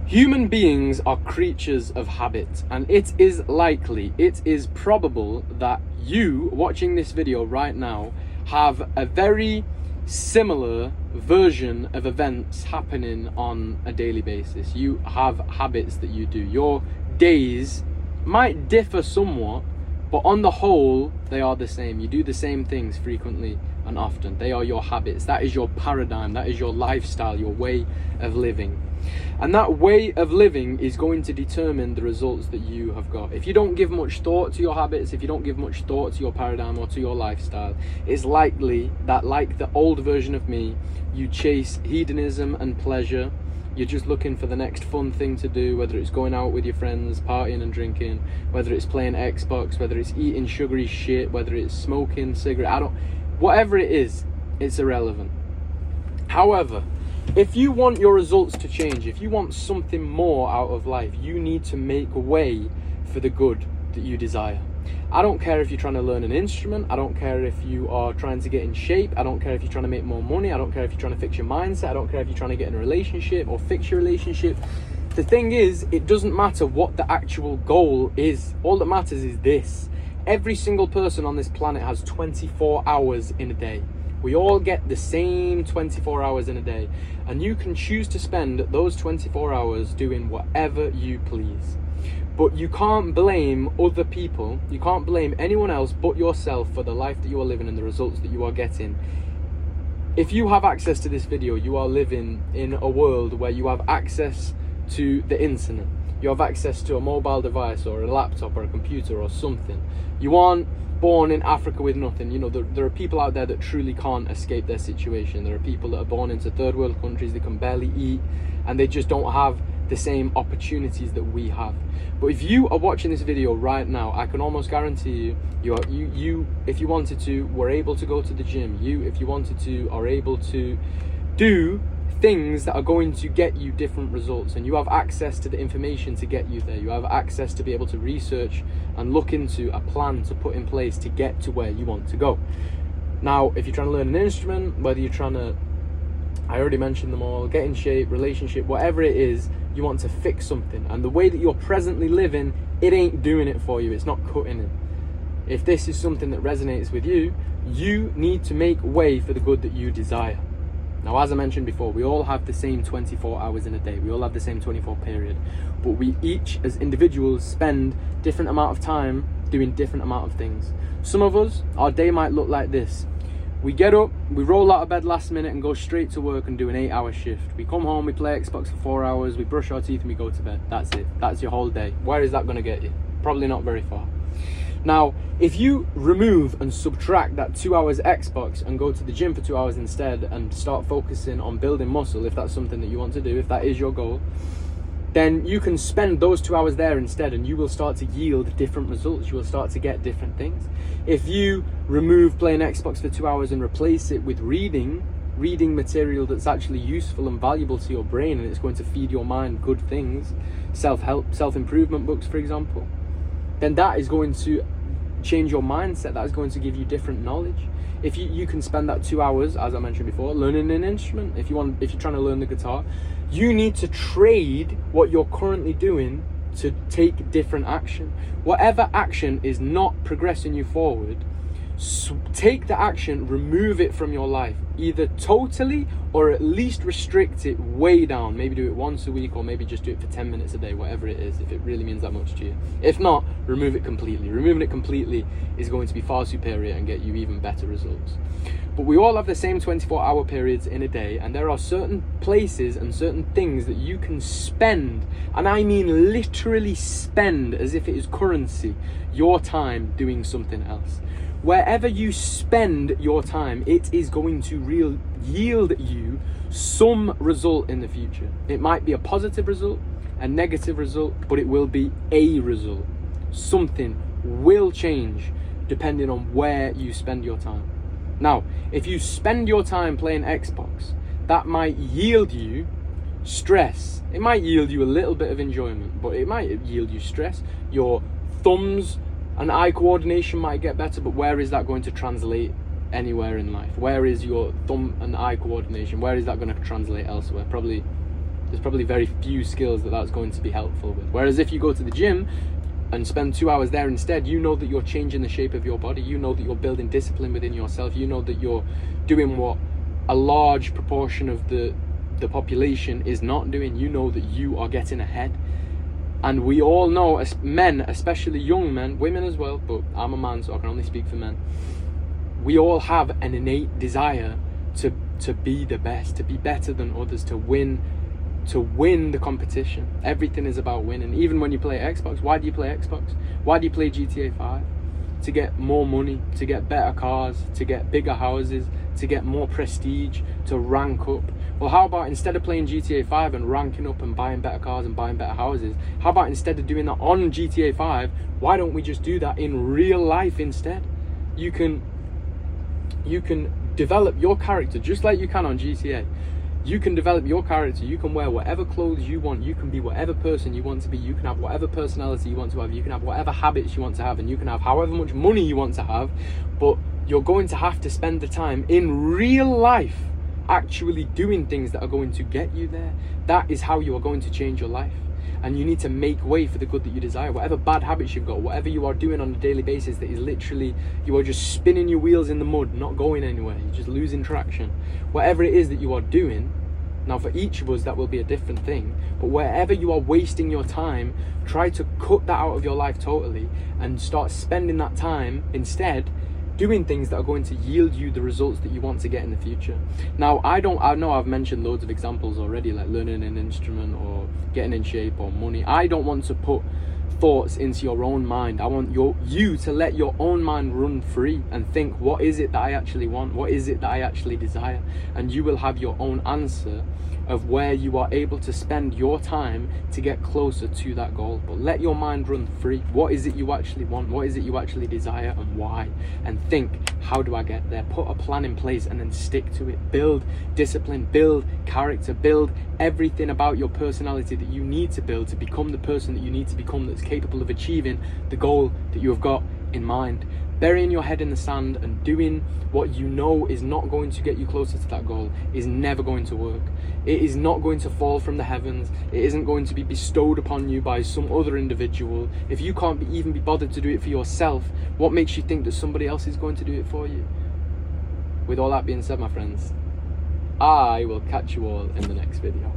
Human beings are creatures of habit, and it is probable that you watching this video right now have a very similar version of events happening on a daily basis. You have habits that you do. Your days might differ somewhat, but on the whole, they are the same. You do the same things frequently and often. They are your habits. That is your paradigm. That is your lifestyle, your way of living. And that way of living is going to determine the results that you have got. If you don't give much thought to your habits, if you don't give much thought to your paradigm or to your lifestyle, it's likely that, like the old version of me, you chase hedonism and pleasure. You're just looking for the next fun thing to do, whether it's going out with your friends, partying and drinking, whether it's playing Xbox, whether it's eating sugary shit, whether it's smoking cigarette, whatever it is, it's irrelevant. However, if you want your results to change, if you want something more out of life, you need to make way for the good that you desire. I don't care if you're trying to learn an instrument. I don't care if you are trying to get in shape. I don't care if you're trying to make more money. I don't care if you're trying to fix your mindset. I don't care if you're trying to get in a relationship or fix your relationship. The thing is, it doesn't matter what the actual goal is. All that matters is this. Every single person on this planet has 24 hours in a day. We all get the same 24 hours in a day, and you can choose to spend those 24 hours doing whatever you please. But you can't blame other people, you can't blame anyone else but yourself for the life that you are living and the results that you are getting. If you have access to this video, you are living in a world where you have access to the internet. You have access to a mobile device or a laptop or a computer or something. You aren't born in Africa with nothing. You know, there are people out there that truly can't escape their situation. There are people that are born into third world countries, they can barely eat, and they just don't have the same opportunities that we have. But if you are watching this video right now, I can almost guarantee you if you wanted to, were able to go to the gym. You, if you wanted to, are able to do things that are going to get you different results, and you have access to the information to get you there. You have access to be able to research and look into a plan to put in place to get to where you want to go. Now, if you're trying to learn an instrument, whether you're trying to, I already mentioned them all, get in shape, relationship, whatever it is, you want to fix something, and the way that you're presently living, it ain't doing it for you. It's not cutting it. If this is something that resonates with you, you need to make way for the good that you desire. Now, as I mentioned before, we all have the same 24 hours in a day. We all have the same 24 period. But we each, as individuals, spend different amount of time doing different amount of things. Some of us, our day might look like this. We get up, we roll out of bed last minute and go straight to work and do an 8-hour shift. We come home, we play Xbox for 4 hours, we brush our teeth and we go to bed. That's it. That's your whole day. Where is that going to get you? Probably not very far. Now, if you remove and subtract that 2 hours Xbox and go to the gym for 2 hours instead and start focusing on building muscle, if that's something that you want to do, if that is your goal, then you can spend those 2 hours there instead, and you will start to yield different results. You will start to get different things. If you remove playing Xbox for 2 hours and replace it with reading material that's actually useful and valuable to your brain, and it's going to feed your mind good things, self-help, self-improvement books, for example, then that is going to change your mindset. That is going to give you different knowledge. If you can spend that 2 hours, as I mentioned before, learning an instrument. If you're trying to learn the guitar, you need to trade what you're currently doing to take different action. Whatever action is not progressing you forward, take the action, remove it from your life, either totally or at least restrict it way down. Maybe do it once a week, or maybe just do it for 10 minutes a day, whatever it is, if it really means that much to you. If not, remove it completely. Removing it completely is going to be far superior and get you even better results. But we all have the same 24-hour periods in a day, and there are certain places and certain things that you can spend, and I mean literally spend as if it is currency, your time doing something else. Wherever you spend your time, it is going to yield you some result in the future. It might be a positive result, a negative result, but it will be a result. Something will change depending on where you spend your time. Now, if you spend your time playing Xbox, that might yield you stress. It might yield you a little bit of enjoyment, but it might yield you stress. Your thumbs and eye coordination might get better, but where is that going to translate anywhere in life? Where is your thumb and eye coordination? Where is that going to translate elsewhere? Probably there's probably very few skills that that's going to be helpful with. Whereas if you go to the gym and spend 2 hours there instead, you know that you're changing the shape of your body, you know that you're building discipline within yourself, you know that you're doing what a large proportion of the population is not doing. You know that you are getting ahead. And we all know, as men, especially young men, women as well, but I'm a man, so I can only speak for men. We all have an innate desire to be the best, to be better than others, to win the competition. Everything is about winning. Even when you play Xbox, why do you play Xbox? Why do you play GTA 5? To get more money, to get better cars, to get bigger houses, to get more prestige, to rank up. Well, how about instead of playing GTA 5 and ranking up and buying better cars and buying better houses, how about instead of doing that on GTA 5, why don't we just do that in real life instead? You can develop your character just like you can on GTA. You can develop your character. You can wear whatever clothes you want. You can be whatever person you want to be. You can have whatever personality you want to have. You can have whatever habits you want to have. And you can have however much money you want to have. But you're going to have to spend the time in real life actually doing things that are going to get you there. That is how you are going to change your life. And you need to make way for the good that you desire. Whatever bad habits you've got, whatever you are doing on a daily basis that is literally, you are just spinning your wheels in the mud, not going anywhere, you're just losing traction. Whatever it is that you are doing, now for each of us that will be a different thing, but wherever you are wasting your time, try to cut that out of your life totally and start spending that time instead doing things that are going to yield you the results that you want to get in the future. Now, I know I've mentioned loads of examples already, like learning an instrument or getting in shape or money. I don't want to put thoughts into your own mind. I want you to let your own mind run free and think, what is it that I actually want? What is it that I actually desire? And you will have your own answer of where you are able to spend your time to get closer to that goal. But let your mind run free. What is it you actually want? What is it you actually desire, and why? And think, how do I get there? Put a plan in place and then stick to it. Build discipline, build character, build everything about your personality that you need to build to become the person that you need to become, that's capable of achieving the goal that you have got in mind. Burying your head in the sand and doing what you know is not going to get you closer to that goal is never going to work. It is not going to fall from the heavens. It isn't going to be bestowed upon you by some other individual. If you can't even be bothered to do it for yourself, what makes you think that somebody else is going to do it for you? With all that being said, my friends, I will catch you all in the next video.